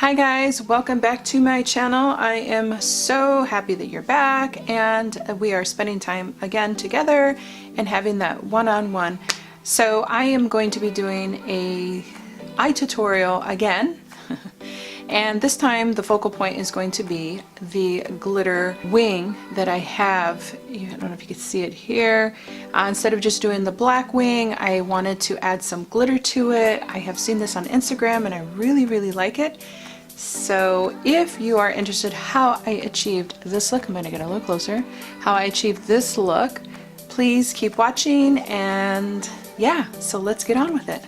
Hi guys, welcome back to my channel. I am so happy that you're back and we are spending time again together and having that one-on-one. So I am going to be doing a eye tutorial again. And this time the focal point is going to be the glitter wing that I have. I don't know if you can see it here. Instead of just doing the black wing, I wanted to add some glitter to it. I have seen this on Instagram and I really like it. So if you are interested how I achieved this look, I'm going to get a little closer, how I achieved this look, please keep watching, and yeah, so let's get on with it.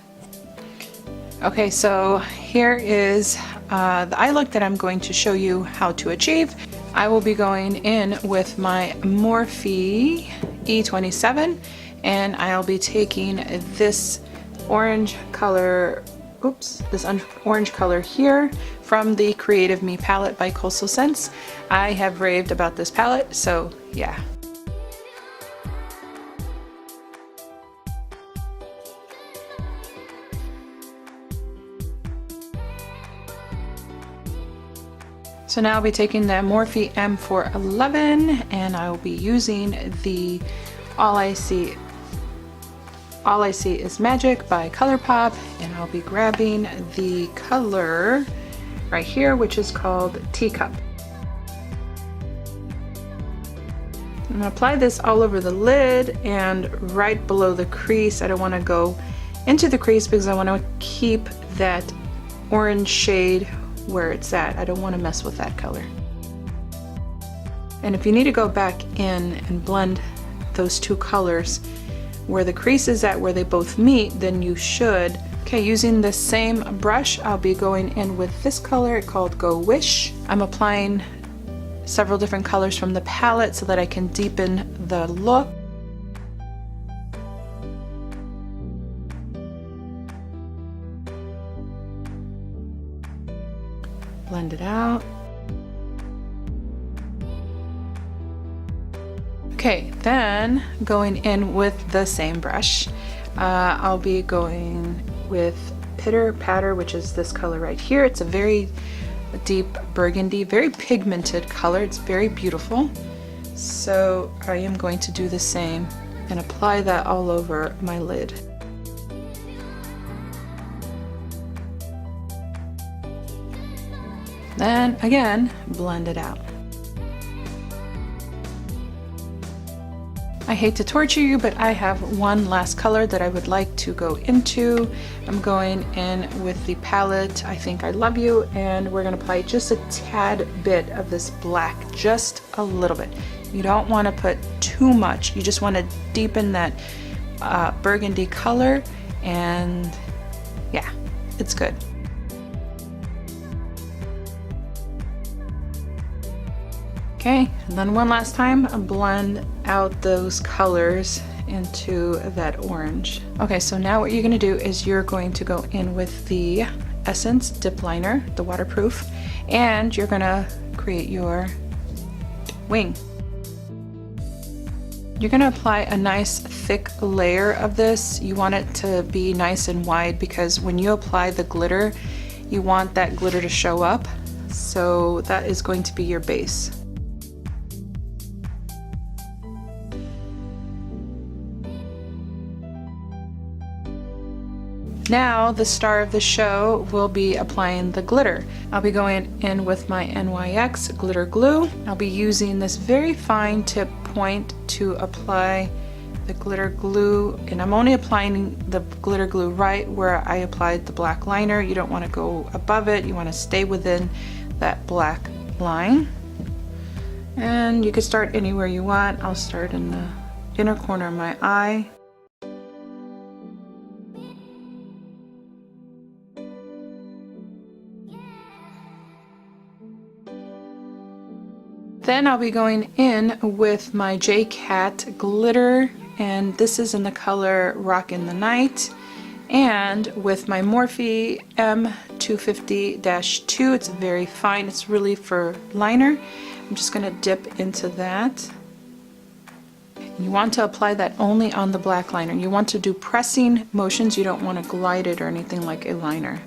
Okay, so here is the eye look that I'm going to show you how to achieve. I will be going in with my Morphe E27 and I'll be taking this orange color, this orange color here from the Creative Me palette by Coastalscents. I have raved about this palette, so yeah. So now I'll be taking the Morphe M411 and I will be using the All I See Is Magic by Colourpop, and I'll be grabbing the color right here, which is called Teacup. I'm going to apply this all over the lid and right below the crease. I don't want to go into the crease because I want to keep that orange shade where it's at. I don't want to mess with that color. And if you need to go back in and blend those two colors where the crease is at, where they both meet, then you should. Okay, using the same brush, I'll be going in with this color called Go Wish. I'm applying several different colors from the palette so that I can deepen the look. Blend it out. Okay, then going in with the same brush, I'll be going with Pitter Patter, which is this color right here. It's a very deep burgundy, very pigmented color. It's very beautiful. So I am going to do the same and apply that all over my lid. Then again, blend it out. I hate to torture you, but I have one last color that I would like to go into. I'm going in with the palette I Think I Love You, and we're going to apply just a tad bit of this black, just a little bit. You don't want to put too much. You just want to deepen that burgundy color, and yeah, it's good. Okay, and then one last time, blend out those colors into that orange. Okay, so now what you're going to do is you're going to go in with the Essence Dip Liner, the waterproof, and you're going to create your wing. You're going to apply a nice thick layer of this. You want it to be nice and wide because when you apply the glitter, you want that glitter to show up. So that is going to be your base. Now the star of the show will be applying the glitter. I'll be going in with my NYX glitter glue. I'll be using this very fine tip point to apply the glitter glue, and I'm only applying the glitter glue right where I applied the black liner. You don't want to go above it, you want to stay within that black line. And you can start anywhere you want. I'll start in the inner corner of my eye. Then I'll be going in with my JCat glitter, and this is in the color Rockin the Night, and with my Morphe M250-2. It's very fine, it's really for liner. I'm just going to dip into that. You want to apply that only on the black liner. You want to do pressing motions, you don't want to glide it or anything like a liner.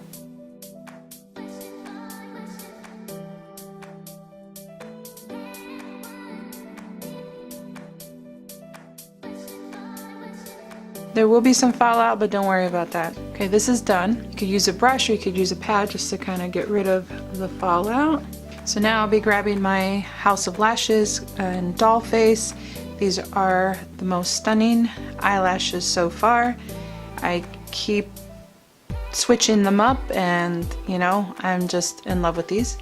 There will be some fallout, but don't worry about that. Okay, this is done. You could use a brush or you could use a pad just to kind of get rid of the fallout. So now I'll be grabbing my House of Lashes and DollFace. These are the most stunning eyelashes so far. I keep switching them up and, you know, I'm just in love with these.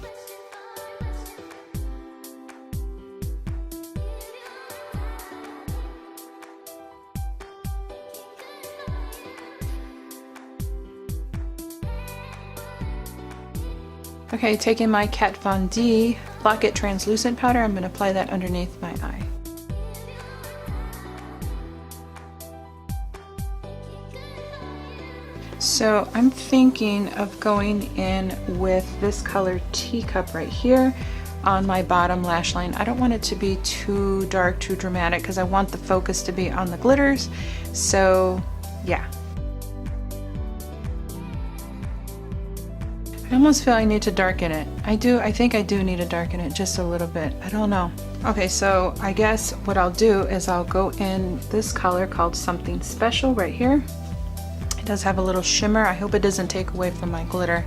Okay, taking my Kat Von D Lock It Translucent Powder, I'm going to apply that underneath my eye. So I'm thinking of going in with this color Teacup right here on my bottom lash line. I don't want it to be too dark, too dramatic, because I want the focus to be on the glitters. So yeah. I almost feel I need to darken it. I think I do need to darken it just a little bit. I don't know. Okay, so I guess what I'll do is I'll go in this color called Something Special right here. It does have a little shimmer. I hope it doesn't take away from my glitter.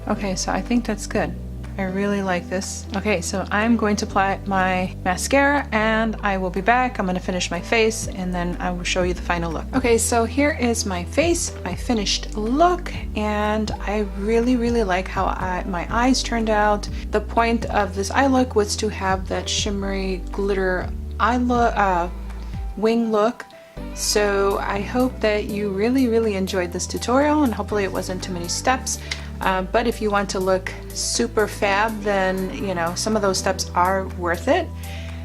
Okay, so I think that's good. I really like this. Okay, so I'm going to apply my mascara and I will be back. I'm going to finish my face and then I will show you the final look. Okay, so here is my face, my finished look, and I really like how my eyes turned out. The point of this eye look was to have that shimmery glitter eye look, wing look. So I hope that you really enjoyed this tutorial and hopefully it wasn't too many steps. But if you want to look super fab, then you know some of those steps are worth it.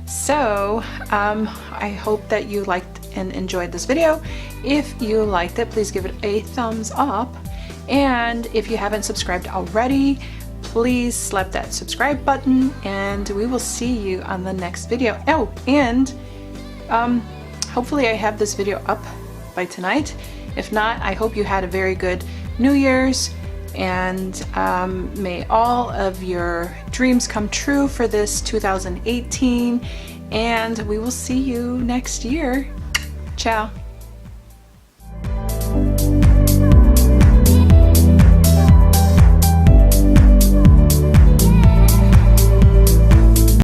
So I hope that you liked and enjoyed this video. If you liked it, please give it a thumbs up. And if you haven't subscribed already, please slap that subscribe button and we will see you on the next video. Oh, and hopefully I have this video up by tonight. If not, I hope you had a very good New Year's. And may all of your dreams come true for this 2018, and we will see you next year. Ciao.